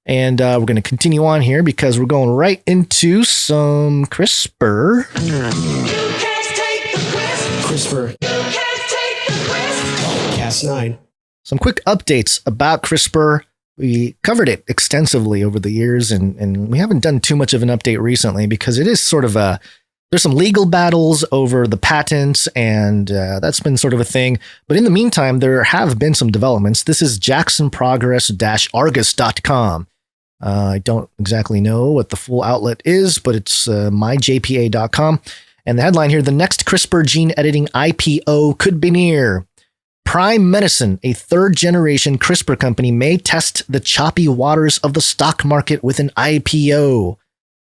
And we're going to continue on here because we're going right into some CRISPR. You can't take the CRISPR. You can't take the Cas9. Some quick updates about CRISPR. We covered it extensively over the years, and we haven't done too much of an update recently because it is sort of there's some legal battles over the patents, and that's been sort of a thing. But in the meantime, there have been some developments. This is jacksonprogress-argus.com. I don't exactly know what the full outlet is, but it's myjpa.com. And the headline here, the next CRISPR gene editing IPO could be near. Prime Medicine, a third-generation CRISPR company, may test the choppy waters of the stock market with an IPO.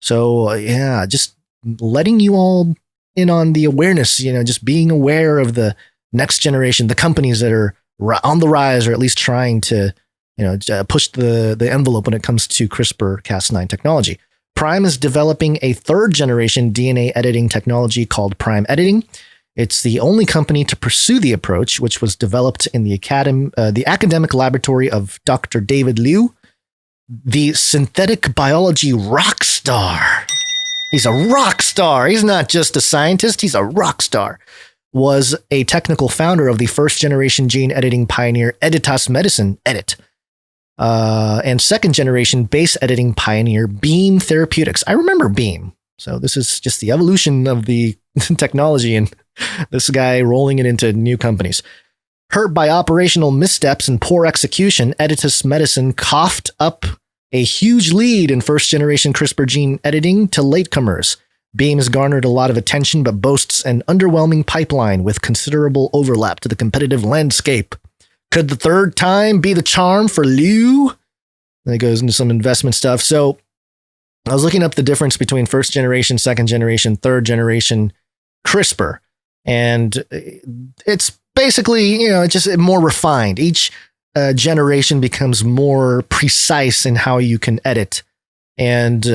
So, yeah, just letting you all in on the awareness, just being aware of the next generation, the companies that are on the rise, or at least trying to, push the envelope when it comes to CRISPR-Cas9 technology. Prime is developing a third-generation DNA editing technology called Prime Editing. It's the only company to pursue the approach, which was developed in the academic laboratory of Dr. David Liu, the synthetic biology rock star. He's a rock star. He's not just a scientist. He's a rock star. Was a technical founder of the first-generation gene editing pioneer Editas Medicine, Edit, and second-generation base editing pioneer Beam Therapeutics. I remember Beam. So this is just the evolution of the technology and this guy rolling it into new companies. Hurt by operational missteps and poor execution, Editas Medicine coughed up a huge lead in first-generation CRISPR gene editing to latecomers. Beam has garnered a lot of attention, but boasts an underwhelming pipeline with considerable overlap to the competitive landscape. Could the third time be the charm for Liu? Then it goes into some investment stuff. So I was looking up the difference between first generation, second generation, third generation CRISPR. And it's basically, it's just more refined. Each generation becomes more precise in how you can edit. And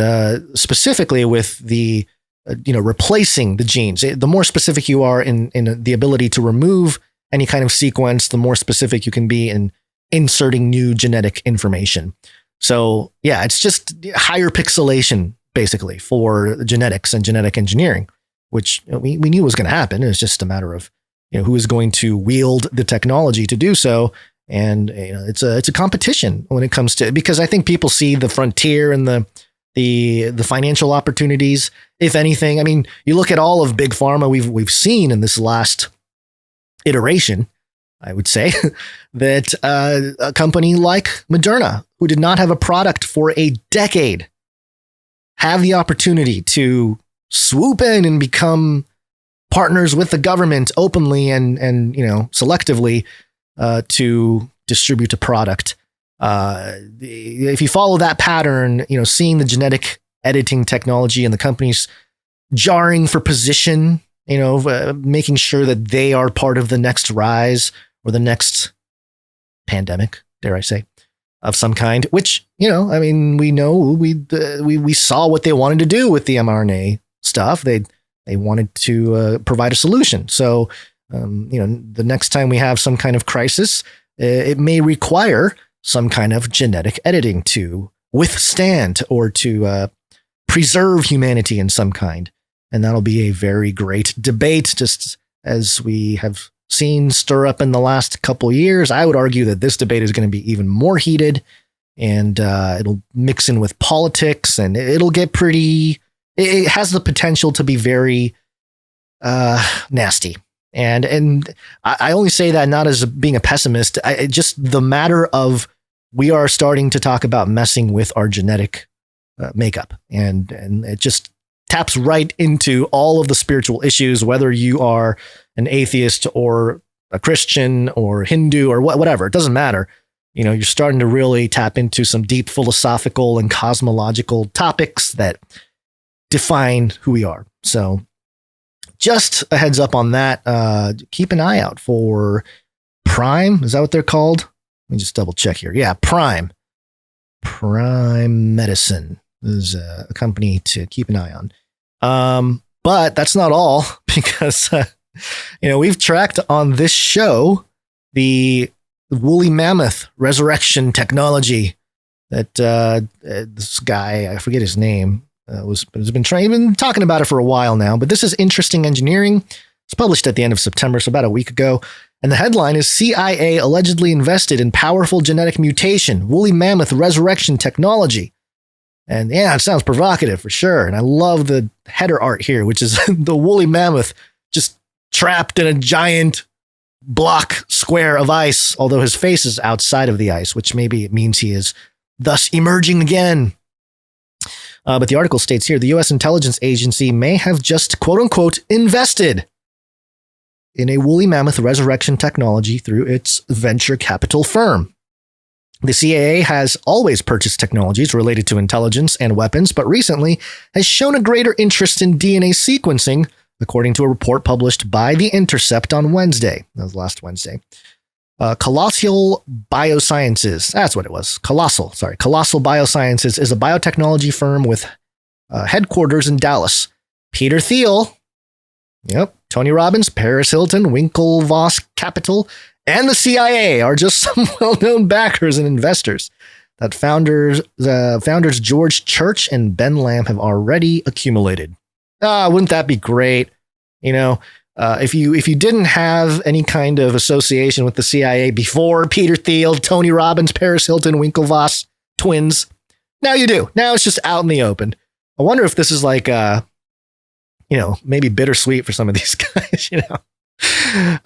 specifically with the, replacing the genes. The more specific you are in the ability to remove any kind of sequence, the more specific you can be in inserting new genetic information. So yeah, it's just higher pixelation basically for genetics and genetic engineering, which we knew was going to happen. It's just a matter of who is going to wield the technology to do so. And it's a competition when it comes to, because I think people see the frontier and the financial opportunities. If anything, I mean, you look at all of big pharma we've seen in this last iteration, I would say, that a company like Moderna, who did not have a product for a decade, have the opportunity to swoop in and become partners with the government openly and selectively to distribute a product. If you follow that pattern, seeing the genetic editing technology and the companies jarring for position, making sure that they are part of the next rise or the next pandemic, dare I say, of some kind, which, we know we saw what they wanted to do with the mRNA stuff. They wanted to provide a solution. So, the next time we have some kind of crisis, it may require some kind of genetic editing to withstand or to preserve humanity in some kind. And that'll be a very great debate, just as we have seen stir up in the last couple years. I would argue that this debate is going to be even more heated, and it'll mix in with politics, and it'll get pretty, it has the potential to be very nasty. And I only say that not as being a pessimist, just the matter of we are starting to talk about messing with our genetic makeup, and it just taps right into all of the spiritual issues, whether you are an atheist or a Christian or Hindu or whatever, it doesn't matter. You're starting to really tap into some deep philosophical and cosmological topics that define who we are. So just a heads up on that. Keep an eye out for Prime. Is that what they're called? Let me just double check here. Yeah, Prime Medicine is a company to keep an eye on. But that's not all, because, we've tracked on this show the woolly mammoth resurrection technology that this guy, I forget his name, has been talking about it for a while now. But this is Interesting Engineering. It's published at the end of September, so about a week ago. And the headline is CIA allegedly invested in powerful genetic mutation, woolly mammoth resurrection technology. And yeah, it sounds provocative for sure. And I love the header art here, which is the woolly mammoth just trapped in a giant block square of ice, although his face is outside of the ice, which maybe it means he is thus emerging again. But the article states here, the U.S. intelligence agency may have just, quote unquote, invested in a woolly mammoth resurrection technology through its venture capital firm. The CIA has always purchased technologies related to intelligence and weapons, but recently has shown a greater interest in DNA sequencing, according to a report published by The Intercept on Wednesday. That was last Wednesday. Colossal Biosciences, that's what it was. Colossal Biosciences is a biotechnology firm with headquarters in Dallas. Peter Thiel, Tony Robbins, Paris Hilton, Winklevoss Capital, and the CIA are just some well-known backers and investors that founders George Church and Ben Lamb have already accumulated. Wouldn't that be great? If you didn't have any kind of association with the CIA before Peter Thiel, Tony Robbins, Paris Hilton, Winklevoss twins, now you do. Now it's just out in the open. I wonder if this is like, maybe bittersweet for some of these guys,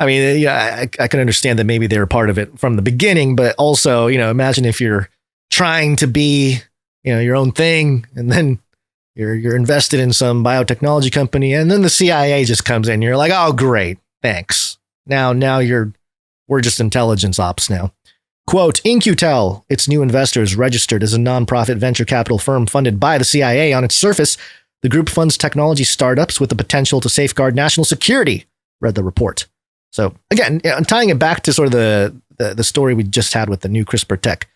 I mean, I can understand that maybe they were part of it from the beginning, but also, imagine if you're trying to be, your own thing, and then you're invested in some biotechnology company, and then the CIA just comes in. You're like, oh, great, thanks. Now we're just intelligence ops now. Quote, InQtel, its new investors registered as a nonprofit venture capital firm funded by the CIA. On its surface, the group funds technology startups with the potential to safeguard national security, read the report. So again, tying it back to sort of the story we just had with the new CRISPR tech.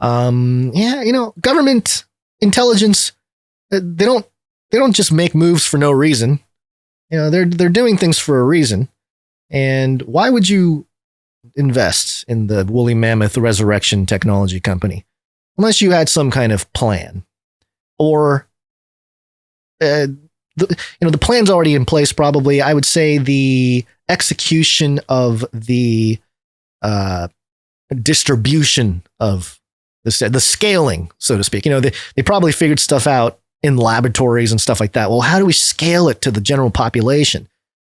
Government intelligence, they don't just make moves for no reason. They're doing things for a reason. And why would you invest in the woolly mammoth resurrection technology company unless you had some kind of plan? Or the plan's already in place, probably. I would say the execution of the distribution of the scaling, so to speak. They probably figured stuff out in laboratories and stuff like that. Well, how do we scale it to the general population?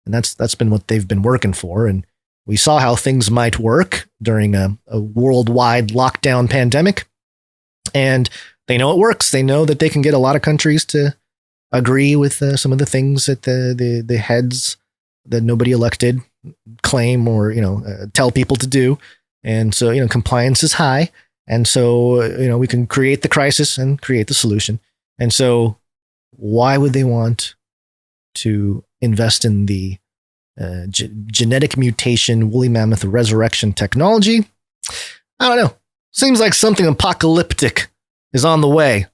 And that's been what they've been working for. And we saw how things might work during a worldwide lockdown pandemic. And they know it works. They know that they can get a lot of countries to agree with some of the things that the heads that nobody elected claim or, tell people to do. And so, compliance is high. And so, we can create the crisis and create the solution. And so why would they want to invest in the genetic mutation woolly mammoth resurrection technology? I don't know. Seems like something apocalyptic is on the way.